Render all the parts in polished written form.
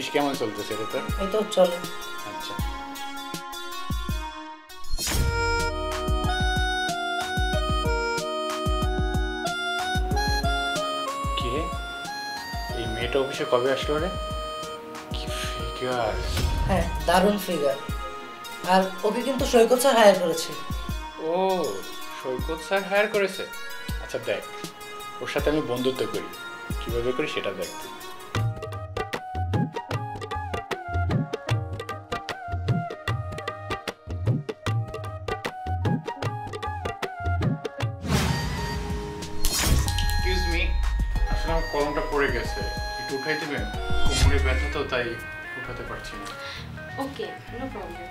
Office কেমন চলতেছে রে তোর? এই তো চলে। আচ্ছা, কে এই মেয়েটা অফিসে কবে আসলো রে? কি ফিগার! হ্যাঁ, দারুণ ফিগার। আর ওকে কিন্তু সৈকত স্যার হায়ার করেছে। ও, সৈকত স্যার হায়ার করেছে? আচ্ছা দেখ, ওর সাথে আমি বন্ধুত্ব করি, কিভাবে করি সেটা দেখ তুই। এক্সকিউজ মি, আসলে আমার কলমটা পড়ে গেছে, একটু উঠাই দেবেন? কোমরে ব্যথা তো, তাই উঠাতে পারছি না। ওকে, নো প্রবলেম।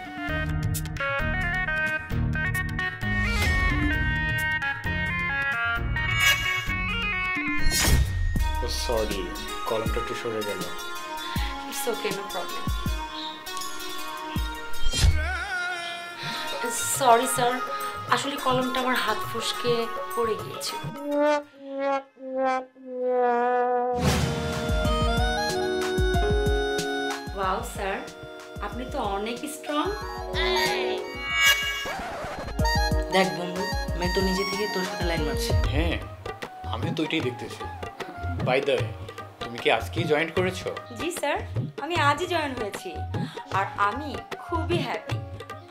সরি, কলমটা একটু সরে গেল। It's okay, no problem. Sorry sir, আসলে কলমটা আমার হাত ফসকে পড়ে গিয়েছে। ওয়াও স্যার, আপনি তো অনেক স্ট্রং। দেখ বন্ধু, মেয়ে তো নিজে থেকে তোর সাথে লাইন মারছে। হ্যাঁ, আমিও তো ওইটাই দেখতেছি। বাই দ্য ওয়ে, তুমি কি আজকেই জয়েন করেছো? জি স্যার, আমি আজই জয়েন হয়েছি আর আমি খুবই হ্যাপি।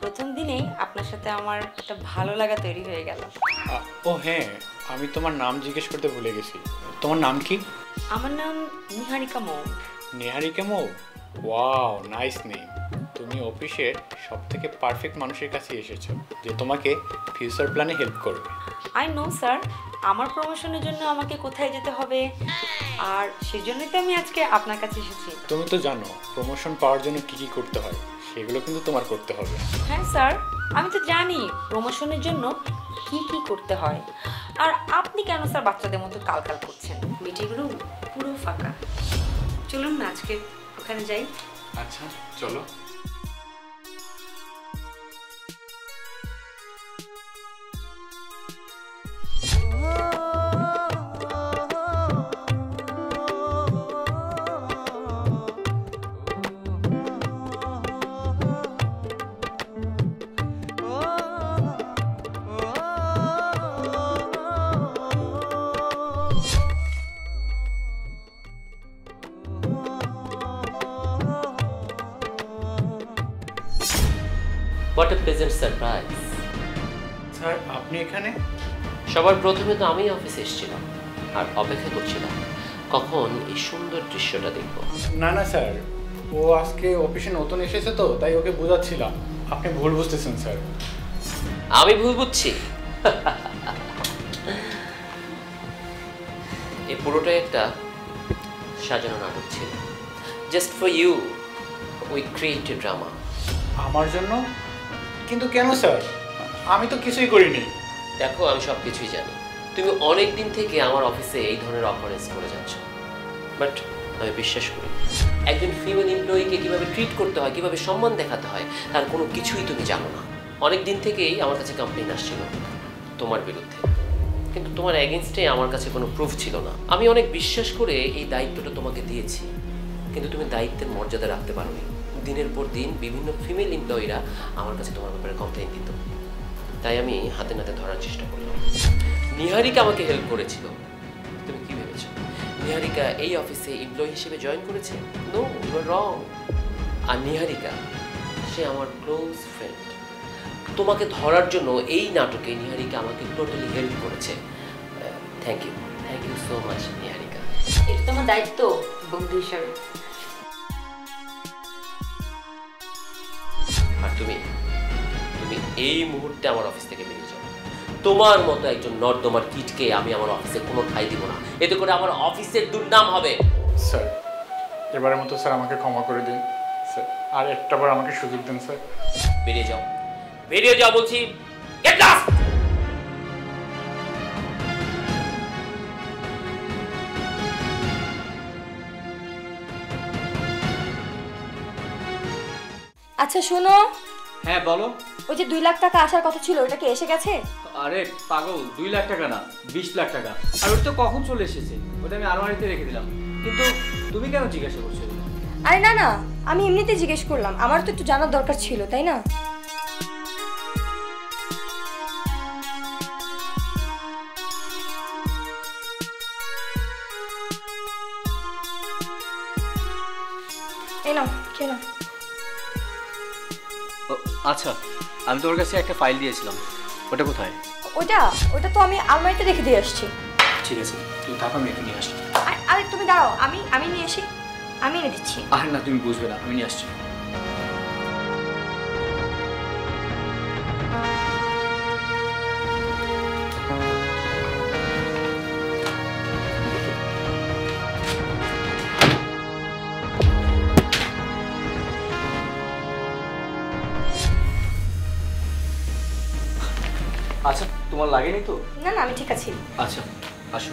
প্রথম দিনেই আপনার সাথে আমার একটা ভালো লাগা তৈরি হয়ে গেল। ও হ্যাঁ, আমি তোমার নাম জিজ্ঞেস করতে ভুলে গেছি। তোমার নাম কি? আমার নাম Niharika Mou. Niharika Mou? Wow, nice name. তুমি অফিসের সবথেকে পারফেক্ট মানুষের কাছে এসেছো যে তোমাকে ফিউচার প্ল্যানে হেল্প করবে। আই নো স্যার, আমার প্রমোশনের জন্য আমাকে কোথায় যেতে হবে, আর সেজন্যই তো আমি আজকে আপনার কাছে এসেছি। তুমি তো জানো প্রমোশন পাওয়ার জন্য কি কি করতে হয়, সেগুলো কিন্তু তোমার করতে হবে। হ্যাঁ স্যার, আমি তো জানি প্রমোশনের জন্য কি কি করতে হয়। আর আপনি কেন স্যার বাচ্চাদের মতো কালকাল করছেন? মিটিংগুলো পুরো ফাঁকা। চলুন না আজকে ওখানে যাই। আচ্ছা চলো। What a pleasant surprise. Sir আপনি এখানে? সবার প্রথমে তো আমি অফিসে এসেছিলাম আর অপেক্ষা করছিলাম কখন এই সুন্দর দৃশ্যটা দেখব। না না স্যার, ও আজকে অফিসে নতুন এসেছে তো, তাই ওকে বোঝাচ্ছিলাম। আপনি ভুল বুঝতেছেন স্যার। আমি ভুল বুঝছি? এই পুরোটাই একটা সাজানো নাটক ছিল। Just for you we created drama. আমার জন্য? কিন্তু কেন স্যার, আমি তো কিছুই করিনি। দেখো, আমি সব কিছুই জানি। তুমি অনেক দিন থেকে আমার অফিসে এই ধরনের অফারেন্স করে যাচ্ছ, বাট আমি বিশ্বাস করি একজন ফিমেল এমপ্লয়িকে কীভাবে ট্রিট করতে হয়, কীভাবে সম্মান দেখাতে হয়, তার কোনো কিছুই তুমি জানো না। অনেক দিন থেকেই আমার কাছে কমপ্লেইন আসছিল তোমার বিরুদ্ধে, কিন্তু তোমার এগেনস্টে আমার কাছে কোনো প্রুফ ছিল না। আমি অনেক বিশ্বাস করে এই দায়িত্বটা তোমাকে দিয়েছি, কিন্তু তুমি দায়িত্বের মর্যাদা রাখতে পারোনি। দিনের পর দিন বিভিন্ন ফিমেল এমপ্লয়িরা আমার কাছে তোমার ব্যাপারে কমপ্লেইন দিত, তাই আমি হাতে নাতে ধরার চেষ্টা করলাম। নিহারিকা আমাকে হেল্প করেছিল। তুমি কি ভেবেছো নিহারিকা এই অফিসে এমপ্লয়ি হিসেবে জয়েন করেছে? নো, ইউ আর রং। আর নিহারিকা সে আমার ক্লোজ ফ্রেন্ড। তোমাকে ধরার জন্য এই নাটকে নিহারিকা আমাকে টোটালি হেল্প করেছে। থ্যাংক ইউ সো মাচ নিহারিকা। এটা তোমার দায়িত্ব বন্ধু হিসাবে। আর তুমি এই মুহূর্তে আমার অফিস থেকে বেরিয়ে যাও। তোমার মতো একজন নর্দমার কিটকে আমি আমার অফিসে কোনো ঠাঁই দিব না। এতে করে আমার অফিসের দুর্নাম হবে। স্যার এবারের মতো স্যার আমাকে ক্ষমা করে দিন স্যার, আর একটাবার আমাকে সুযোগ দিন স্যার। বেরিয়ে যাও, বেরিয়ে যাও বলছি। Get lost. আচ্ছা শোনো। হ্যাঁ বলো। ওই যে 2 লাখ টাকা আসার কথা ছিল, ওটা কি এসে গেছে? আরে পাগল, 2 লাখ টাকা না, 20 লাখ টাকা। আর ওটা তো কখন চলে এসেছে, ওটা আমি আলমারিতে রেখে দিলাম। কিন্তু তুমি কেন জিজ্ঞাসা করছো? আরে না না, আমি এমনিতেই জিজ্ঞেস করলাম, আমার তো একটু জানার দরকার ছিল, তাই না? এই নাও, খেয়ে নাও। আচ্ছা, আমি তোর কাছে একটা ফাইল দিয়েছিলাম, ওটা কোথায়? ওটা তো আমি আলমারিতে রেখে দিয়ে আসছি। ঠিক আছে, তুই থাক, আমি একটু নিয়ে আসি। আরে তুমি দাঁড়াও, আমি নিয়ে আসি, আমি এনে দিচ্ছি। আরে না, তুমি বুঝবে না, আমি নিয়ে আসছি। আচ্ছা, তোমার লাগেনি তো? না না, আমি ঠিক আছি। আচ্ছা, আসো।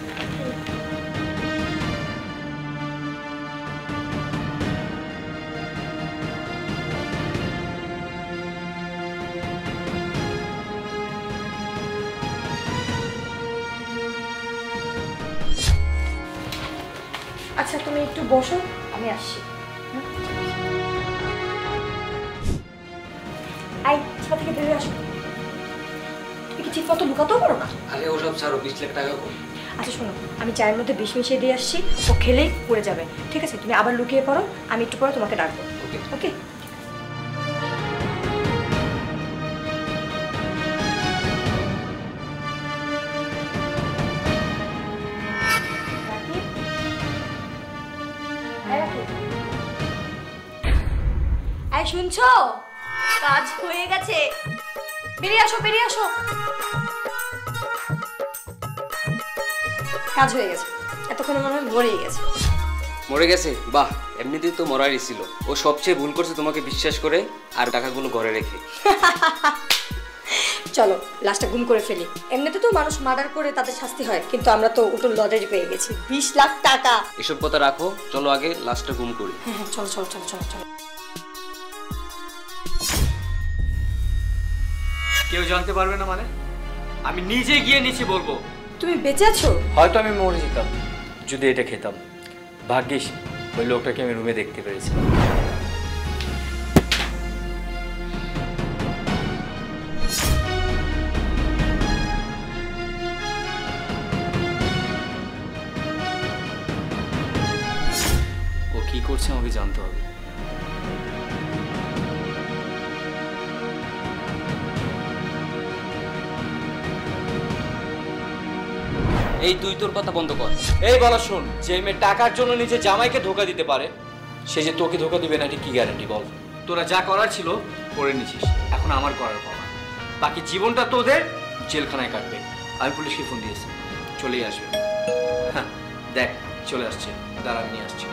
আচ্ছা, তুমি একটু বসো, আমি আসছি। আই চিপা থেকে বেরিয়ে আসো। তুমি কি ঠিক মতো লুকাতেও পারো না? আরে ওসব ছাড়ো, 20 লাখ টাকা কম। আচ্ছা শোনো, আমি চায়ের মধ্যে বিষ মিশিয়ে দিয়ে আসছি, ও খেলেই পড়ে যাবে। ঠিক আছে, তুমি আবার লুকিয়ে পড়ো, আমি একটু পরে তোমাকে ডাকবো। ওকে ওকে? এই শুনছো? কাজ হয়ে গেছে, বেরিয়ে আসো, বেরিয়ে আসো। কাজ হয়ে গেছে, এতক্ষণে মনে হয় মরেই গেছে। মরে গেছে? বাহ, এমনিতেই তো মরারই ছিল। ও সবচেয়ে ভুল করছে তোমাকে বিশ্বাস করে আর টাকাগুলো ঘরে রেখে। চলো লাশটা গুম করে ফেলি। এমনিতে তো মানুষ মার্ডার করে তাদের শাস্তি হয়, কিন্তু আমরা তো উল্টো লটারি পেয়ে গেছি, 20 লাখ টাকা। এসব কথা রাখো, চলো আগে লাস্টটা গুম করি। হ্যাঁ হ্যাঁ, চলো চলো চলো চলো চলো। কেউ জানতে পারবে না মানে? আমি নিজে গিয়ে নিচে বলবো। তুমি বেঁচে আছো? হয়তো আমি মরে যেতাম যদি এটা খেতাম। ভাগ্যিস ওই লোকটাকে আমি রুমে দেখতে পেরেছি। ও কি করছে আমাকে জানতে হবে। এই তুই তোর কথা বন্ধ কর। এই বলা শোন, যে মেয়ে টাকার জন্য নিজের জামাইকে ধোকা দিতে পারে, সে যে তোকে ধোকা দিবে না এটা কি গ্যারান্টি বল? তোরা যা করার ছিল করে নিছিস, এখন আমার করার পালা। বাকি জীবনটা তোদের জেলখানায় কাটবে। আমি পুলিশকে ফোন দিয়েছি, চলেই আসবে। হ্যাঁ দেখ চলে আসছে, দাঁড়া আমি নিয়ে আসছি।